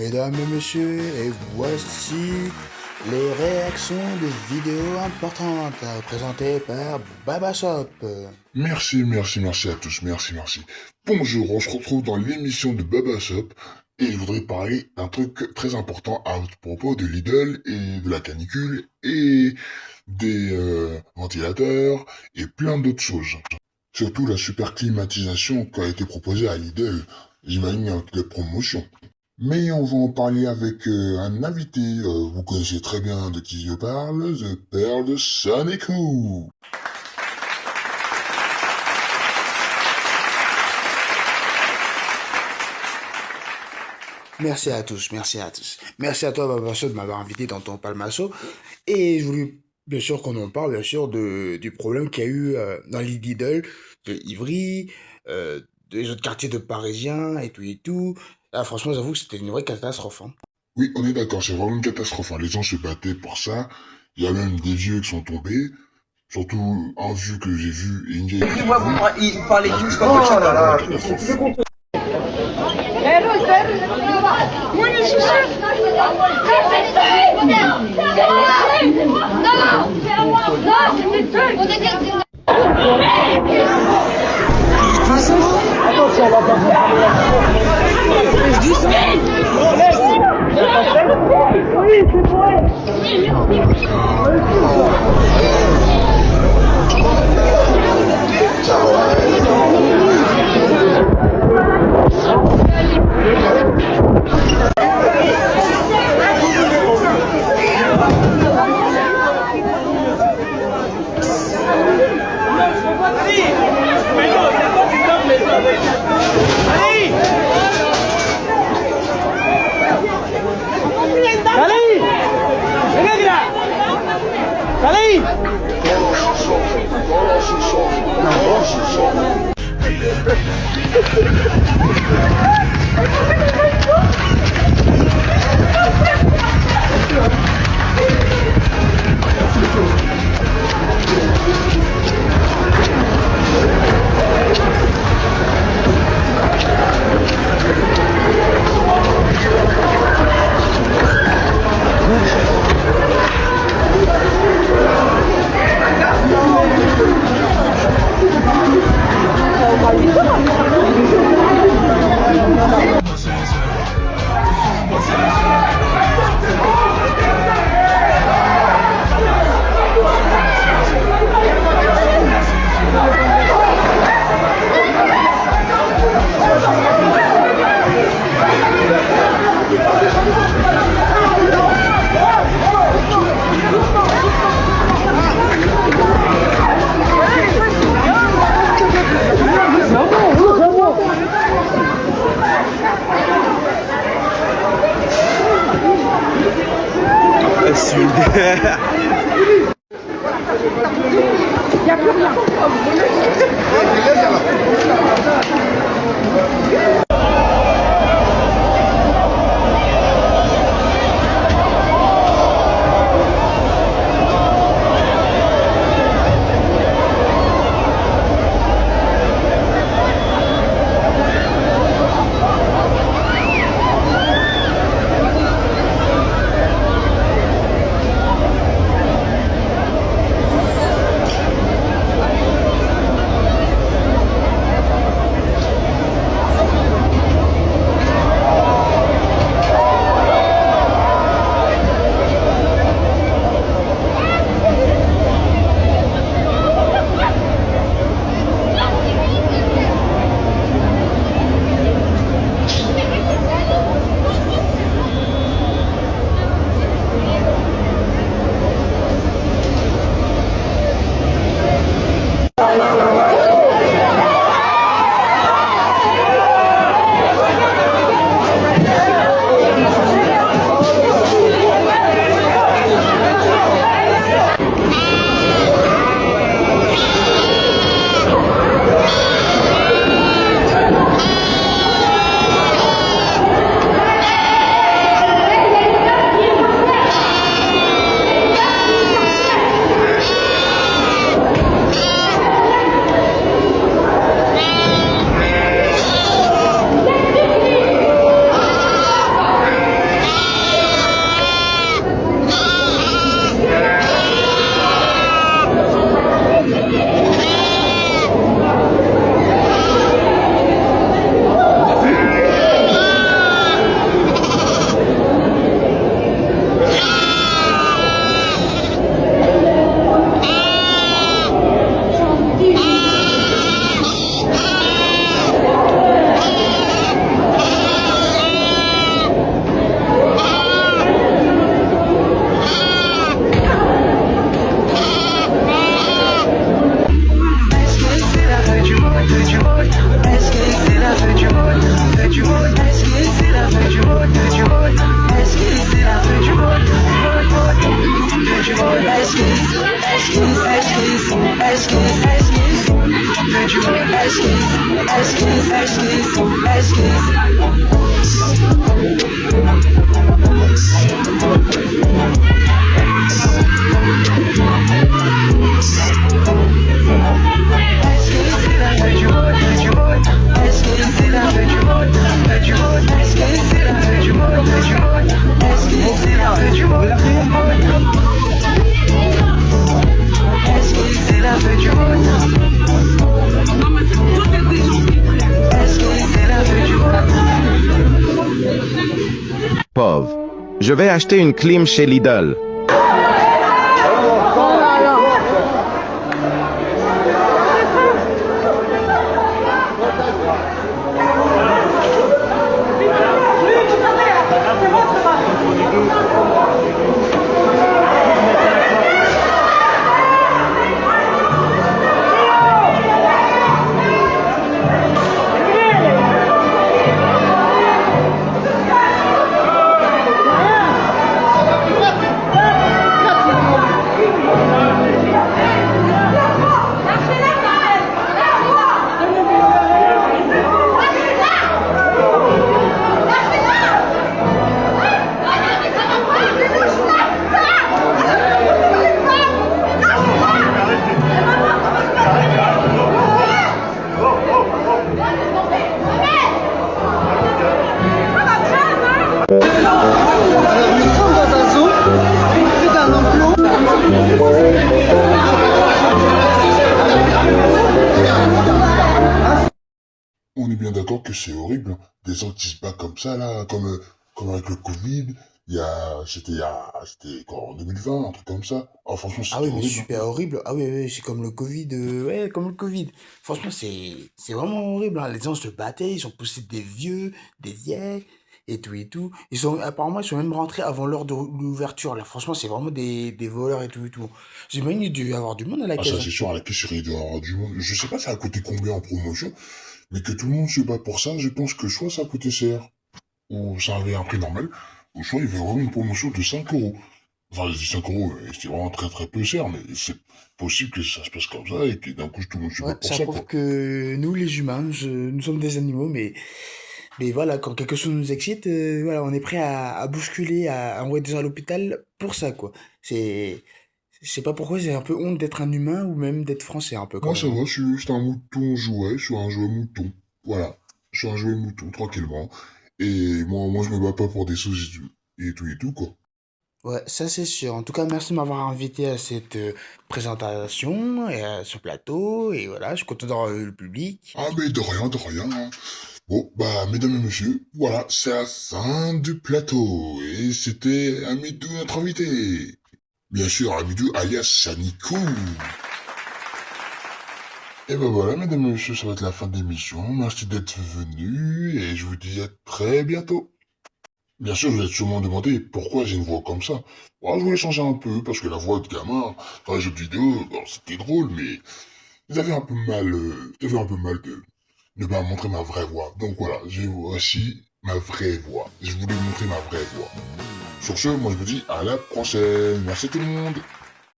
Mesdames et messieurs, et voici les réactions des vidéos importantes présentées par Babasop. Merci à tous, merci. Bonjour, on se retrouve dans l'émission de Babasop et je voudrais parler d'un truc très important à propos de Lidl et de la canicule et des ventilateurs et plein d'autres choses. Surtout la super climatisation qui a été proposée à Lidl, j'imagine avec les promotions. Mais on va en parler avec un invité, vous connaissez très bien de qui je parle, The Père de Sonico. Merci à tous, merci à tous. Merci à toi, Babasop, de m'avoir invité dans ton palmasso. Et je voulais bien sûr qu'on en parle, bien sûr, du problème qu'il y a eu dans les Lidl, de Ivry, des autres quartiers de Parisiens et tout et tout. Ah, franchement, j'avoue que c'était une vraie catastrophe, hein. Oui, on est d'accord, c'est vraiment une catastrophe, hein. Les gens se battaient pour ça. Il y a même des vieux qui sont tombés. Surtout un vieux que j'ai vu et une vieille que j'ai vue. Il parlait Là, tous c'était comme ça. vraiment une catastrophe. Pauvre. Je vais acheter une clim chez Lidl. On est bien d'accord que c'est horrible, hein. Des gens qui se battent comme ça, là, comme avec le Covid, c'était quoi, en 2020, un truc comme ça. Ah, franchement, Ah c'était oui, mais horrible, hein. super horrible. Ah oui, oui, c'est comme le Covid. Ouais, comme le Covid. Franchement, c'est vraiment horrible, hein. Les gens se battaient, ils ont poussé des vieux, des vieilles, et tout et tout. Apparemment, ils sont même rentrés avant l'heure de l'ouverture, là. Franchement, c'est vraiment des voleurs et tout et tout. J'imagine qu'il doit y avoir du monde à la Ah, ça, caisse, c'est hein. sûr, à la caisse, il doit y avoir du monde. Je sais pas ça a coûté combien en promotion, mais que tout le monde se bat pour ça, je pense que soit ça a coûté cher, ou ça avait un prix normal, ou soit il y avait vraiment une promotion de 5 euros. Enfin, je dis 5 euros, c'est vraiment très très peu cher, mais c'est possible que ça se passe comme ça et que d'un coup tout le monde se Ouais, bat pour ça ça, prouve quoi. que nous, les humains, nous sommes des animaux, mais voilà, quand quelque chose nous excite, voilà, on est prêt à bousculer, à envoyer des gens à l'hôpital pour ça, quoi. C'est, je sais pas pourquoi j'ai un peu honte d'être un humain ou même d'être français un peu quand Moi, même, ça hein. va, je suis juste un mouton jouet, je suis un jouet mouton. Voilà. Je suis un jouet mouton, tranquillement. Et moi, je me bats pas pour des sous et tout, quoi. Ouais, ça c'est sûr. En tout cas, merci de m'avoir invité à cette présentation et à ce plateau. Et voilà, je suis content d'avoir eu le public. Ah, mais de rien, hein. Bon, bah, mesdames et messieurs, voilà, c'est la fin du plateau. Et c'était Amidou, notre invité. Bien sûr, Amidou, alias Sanikou. Et ben voilà, mesdames et messieurs, ça va être la fin de l'émission. Merci d'être venus et je vous dis à très bientôt. Bien sûr, vous êtes sûrement demandé pourquoi j'ai une voix comme ça. Bon, je voulais changer un peu parce que la voix de gamin dans les jeux vidéo, bon, c'était drôle, mais j'avais un peu mal, j'avais un peu mal de pas montrer ma vraie voix. Donc voilà, j'ai voici ma vraie voix. Je voulais montrer ma vraie voix. Sur ce, moi je vous dis à la prochaine. Merci tout le monde.